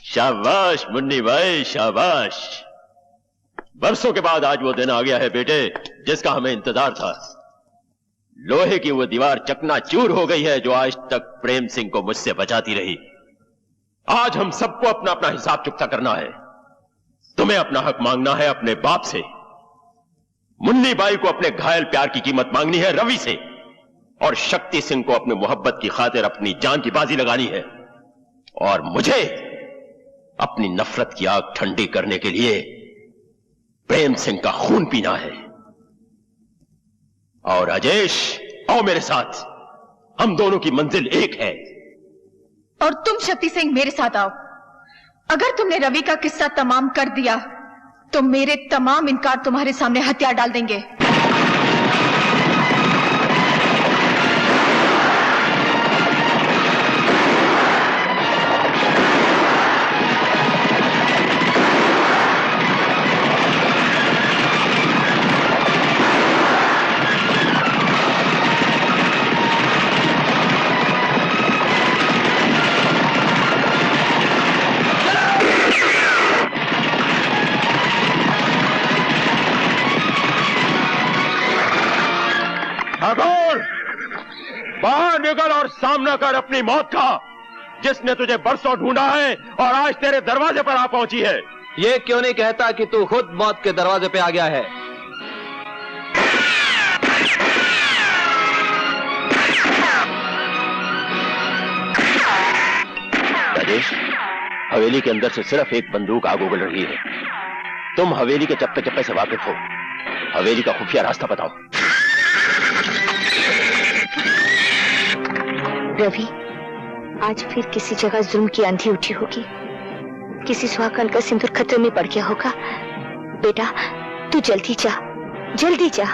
शाबाश मुन्नी भाई, शाबाश। बरसों के बाद आज वो दिन आ गया है बेटे, जिसका हमें इंतजार था। लोहे की वो दीवार चकनाचूर हो गई है जो आज तक प्रेम सिंह को मुझसे बचाती रही। आज हम सबको अपना अपना हिसाब चुकता करना है। तुम्हें अपना हक मांगना है अपने बाप से, मुन्नी बाई को अपने घायल प्यार की कीमत मांगनी है रवि से, और शक्ति सिंह को अपने मोहब्बत की खातिर अपनी जान की बाजी लगानी है, और मुझे अपनी नफरत की आग ठंडी करने के लिए प्रेम सिंह का खून पीना है। और राजेश, आओ मेरे साथ, हम दोनों की मंजिल एक है। और तुम शक्ति सिंह मेरे साथ आओ। अगर तुमने रवि का किस्सा तमाम कर दिया तो मेरे तमाम इनकार तुम्हारे सामने हथियार डाल देंगे। बाहर निकल और सामना कर अपनी मौत का, जिसने तुझे बरसों ढूंढा है और आज तेरे दरवाजे पर आ पहुंची है। ये क्यों नहीं कहता कि तू खुद मौत के दरवाजे पे आ गया है? राजेश, हवेली के अंदर से सिर्फ एक बंदूक आग उगल रही है। तुम हवेली के चप्पे चप्पे से वाकिफ हो, हवेली का खुफिया रास्ता बताओ। रवि, आज फिर किसी जगह जुल्म की आंधी उठी होगी, किसी सुहागन का सिंदूर खतरे में पड़ गया होगा। बेटा, तू जल्दी जा, जल्दी जा।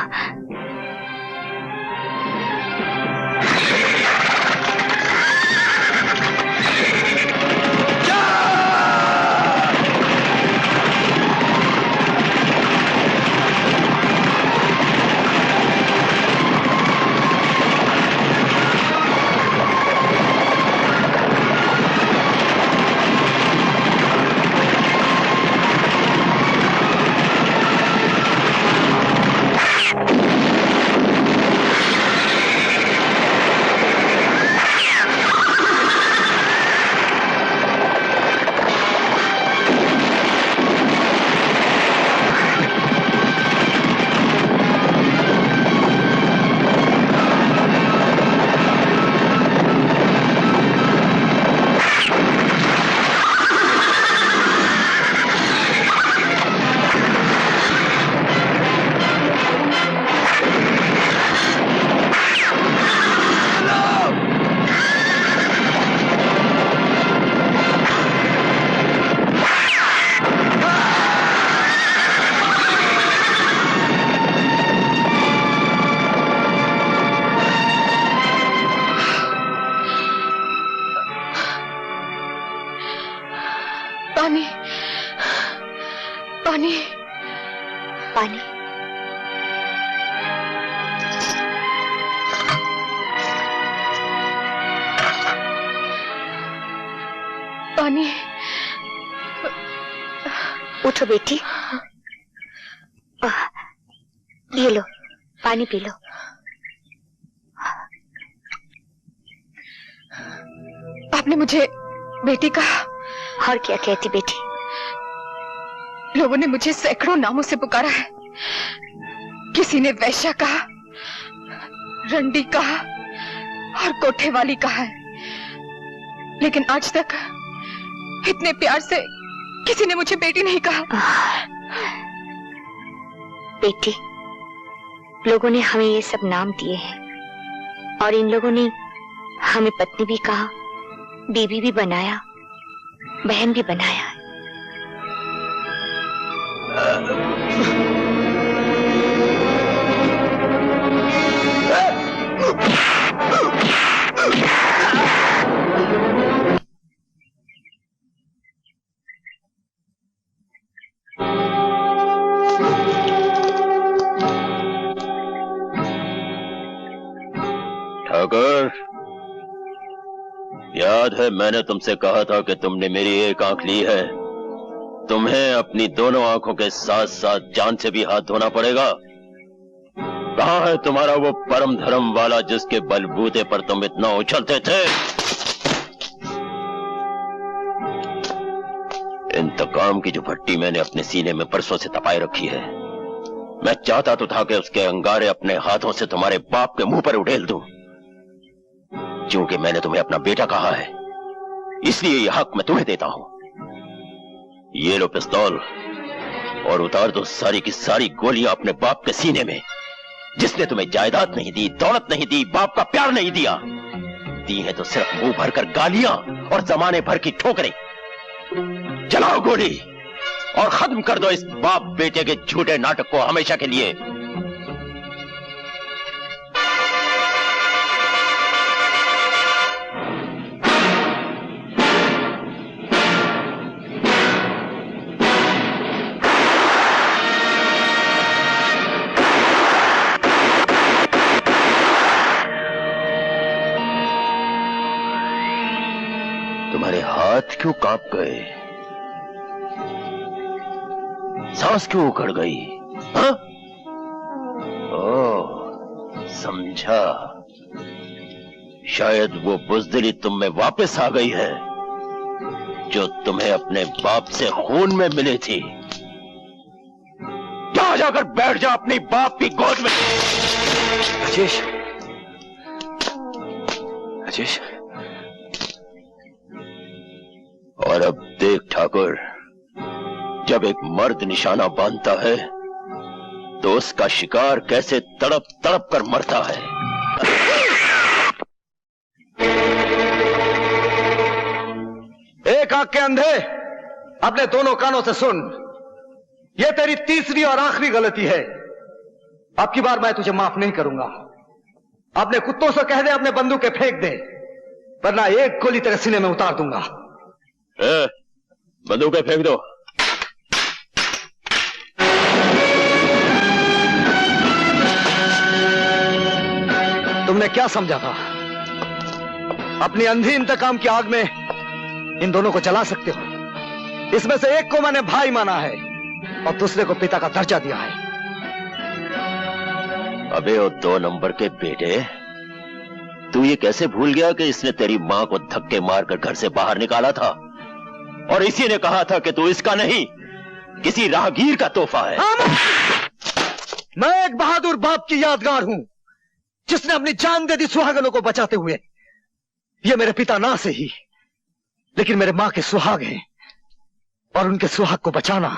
उठो बेटी, ये लो पानी पी लो। आपने मुझे बेटी कहा? और क्या कहती बेटी? लोगों ने मुझे सैकड़ों नामों से पुकारा है। किसी ने वैश्या कहा, रंडी कहा और कोठे वाली कहा है, लेकिन आज तक इतने प्यार से किसी ने मुझे बेटी नहीं कहा। बेटी, लोगों ने हमें ये सब नाम दिए हैं और इन लोगों ने हमें पत्नी भी कहा, बीवी भी बनाया, बहन भी बनाया। याद है मैंने तुमसे कहा था कि तुमने मेरी एक आंख ली है, तुम्हें अपनी दोनों आंखों के साथ साथ जान से भी हाथ धोना पड़ेगा। कहां है तुम्हारा वो परम धर्म वाला जिसके बलबूते पर तुम इतना उछलते थे? इंतकाम की जो भट्टी मैंने अपने सीने में परसों से तपाए रखी है, मैं चाहता तो था कि उसके अंगारे अपने हाथों से तुम्हारे बाप के मुंह पर उड़ेल दूं। क्योंकि मैंने तुम्हें अपना बेटा कहा है, इसलिए यह हक मैं तुम्हें देता हूं। ये लो पिस्तौल और उतार दो सारी की सारी गोलियां अपने बाप के सीने में, जिसने तुम्हें जायदाद नहीं दी, दौलत नहीं दी, बाप का प्यार नहीं दिया, दी है तो सिर्फ मुंह भरकर गालियां और जमाने भर की ठोकरें। चलाओ गोली और खत्म कर दो इस बाप बेटे के झूठे नाटक को हमेशा के लिए। तुम्हारे हाथ क्यों कांप गए? सांस क्यों उखड़ गई? हाँ? ओह, समझा। शायद वो बुज़दिली तुम में वापस आ गई है जो तुम्हें अपने बाप से खून में मिली थी। जा जाकर बैठ जा अपनी बाप की गोद में। राजेश, राजेश। और अब देख ठाकुर, जब एक मर्द निशाना बांधता है तो उसका शिकार कैसे तड़प तड़प कर मरता है। एक आंख के अंधे, अपने दोनों कानों से सुन, यह तेरी तीसरी और आखिरी गलती है। अब की बार मैं तुझे माफ नहीं करूंगा। अपने कुत्तों से कह दे अपने बंदूकें फेंक दे, वरना एक गोली तेरे सीने में उतार दूंगा। बंदूकें फेंक दो। तुमने क्या समझा था? अपनी अंधी इंतकाम की आग में इन दोनों को जला सकते हो? इसमें से एक को मैंने भाई माना है और दूसरे को पिता का दर्जा दिया है। अबे वो 2 नंबर के बेटे, तू ये कैसे भूल गया कि इसने तेरी मां को धक्के मारकर घर से बाहर निकाला था और इसी ने कहा था कि तू इसका नहीं, किसी राहगीर का तोहफा है। मैं एक बहादुर बाप की यादगार हूं जिसने अपनी जान दे दी सुहागनों को बचाते हुए। ये मेरे पिता ना से ही, लेकिन मेरे मां के सुहाग हैं और उनके सुहाग को बचाना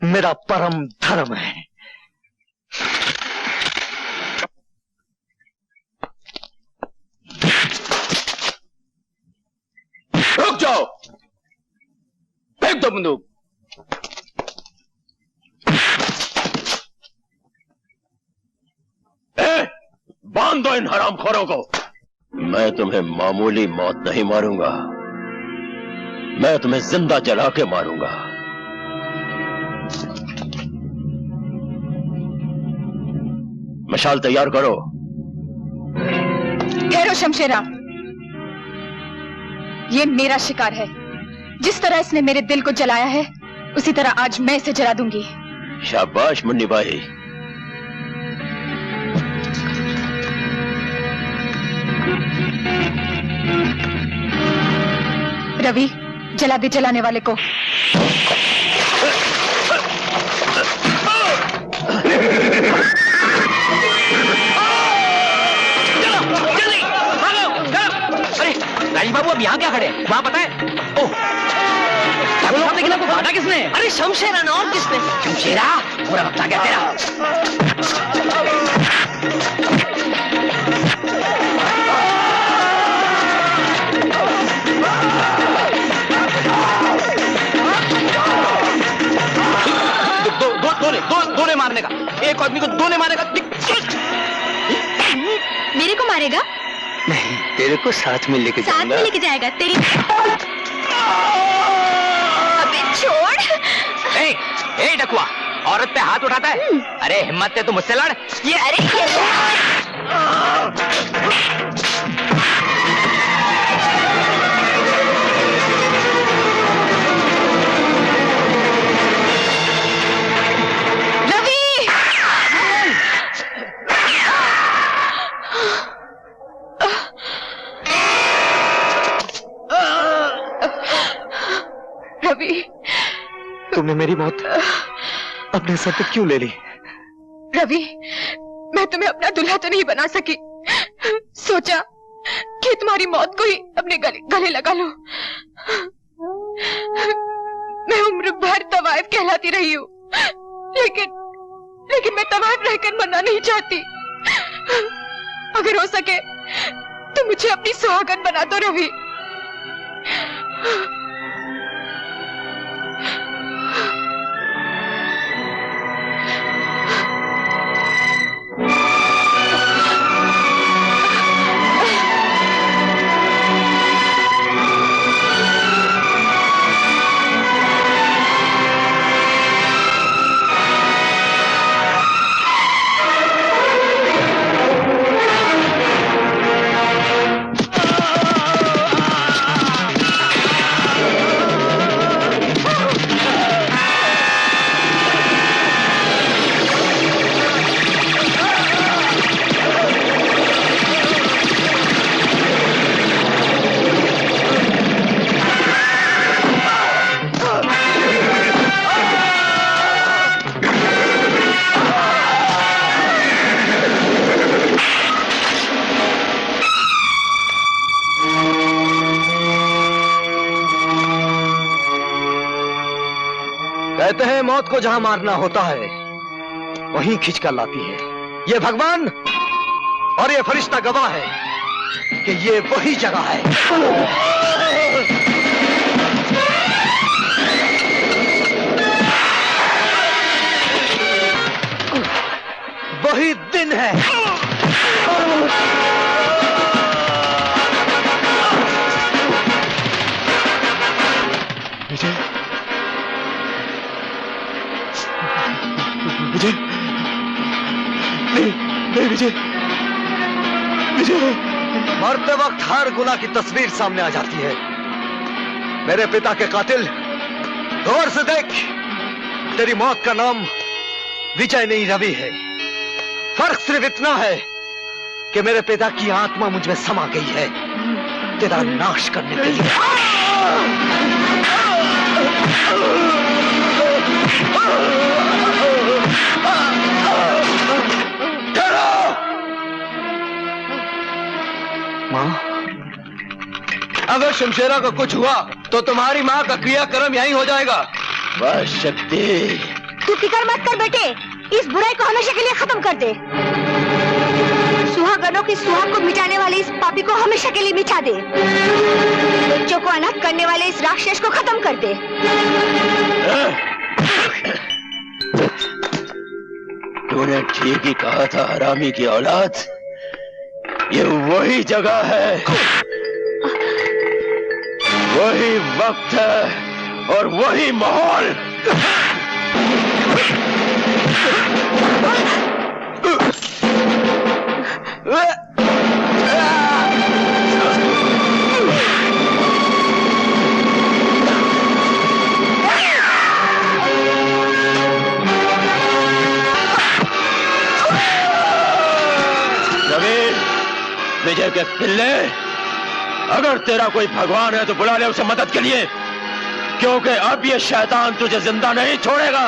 मेरा परम धर्म है। रुक जाओ, फेंक दो बंदूक। बांध दो इन हरामखोरों को। मैं तुम्हें मामूली मौत नहीं मारूंगा, मैं तुम्हें जिंदा जला के मारूंगा। मशाल तैयार करो। ठहरो शमशेरा, ये मेरा शिकार है। जिस तरह इसने मेरे दिल को जलाया है, उसी तरह आज मैं इसे जला दूंगी। शाबाश मुन्नी भाई। रवि, जला दे जलाने वाले को। राजीव बाबू अब यहाँ क्या खड़े? वहाँ पता है? ओह, लेकिन आपको बांटा किसने? अरे शमशेरा ना, और किसने? शमशेरा, पूरा वक्त आ गया तेरा। दोने मारने का, एक आदमी को दोने मारेगा। मेरे को मारेगा? नहीं, तेरे को साथ में लेके साथ में लेके जाएगा तेरी। अबे छोड़। ए डकुआ, औरत पे हाथ उठाता है? अरे हिम्मत है तो मुझसे लड़। ये अरे ये रवि, तुमने मेरी मौत अपने सर पे क्यों ले ली? रवि, मैं तुम्हें अपना दूल्हा तो नहीं बना सकी, सोचा कि तुम्हारी मौत को ही अपने गले लगा लो। मैं उम्र भर तवाइफ कहलाती रही हूँ, लेकिन मैं तवाइफ रहकर मरना नहीं चाहती। अगर हो सके तो मुझे अपनी सुहागन बना दो रवि। कहते हैं मौत को जहां मारना होता है वहीं खींच कर लाती है। ये भगवान और ये फरिश्ता गवाह है कि ये वही जगह है। वही दिन है। विजय, विजय, नहीं विजय, विजय। मरते वक्त हर गुनाह की तस्वीर सामने आ जाती है। मेरे पिता के कातिल, गौर से देख, तेरी मौत का नाम विजय नहीं रवि है। फर्क सिर्फ इतना है कि मेरे पिता की आत्मा मुझ में समा गई है तेरा नाश करने के लिए। माँ, अगर शमशेरा को कुछ हुआ तो तुम्हारी माँ का क्रियाक्रम यहीं हो जाएगा। बस शक्ति, तू फिक्र मत कर बेटे, इस बुराई को हमेशा के लिए खत्म कर दे। सुहागनों की सुहाग को मिटाने वाले इस पापी को हमेशा के लिए मिटा दे। बच्चों को अनाथ करने वाले इस राक्षस को खत्म कर दे। तूने ठीक ही कहा था हरामी की औलाद, ये वही जगह है, वही वक्त है और वही माहौल। विजय के पिल्ले, अगर तेरा कोई भगवान है तो बुला ले उसे मदद के लिए, क्योंकि अब ये शैतान तुझे जिंदा नहीं छोड़ेगा।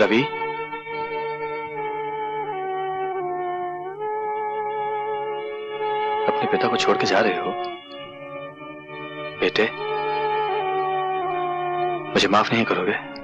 रवि, अपने पिता को छोड़ के जा रहे हो? बेटे, मुझे माफ नहीं करोगे?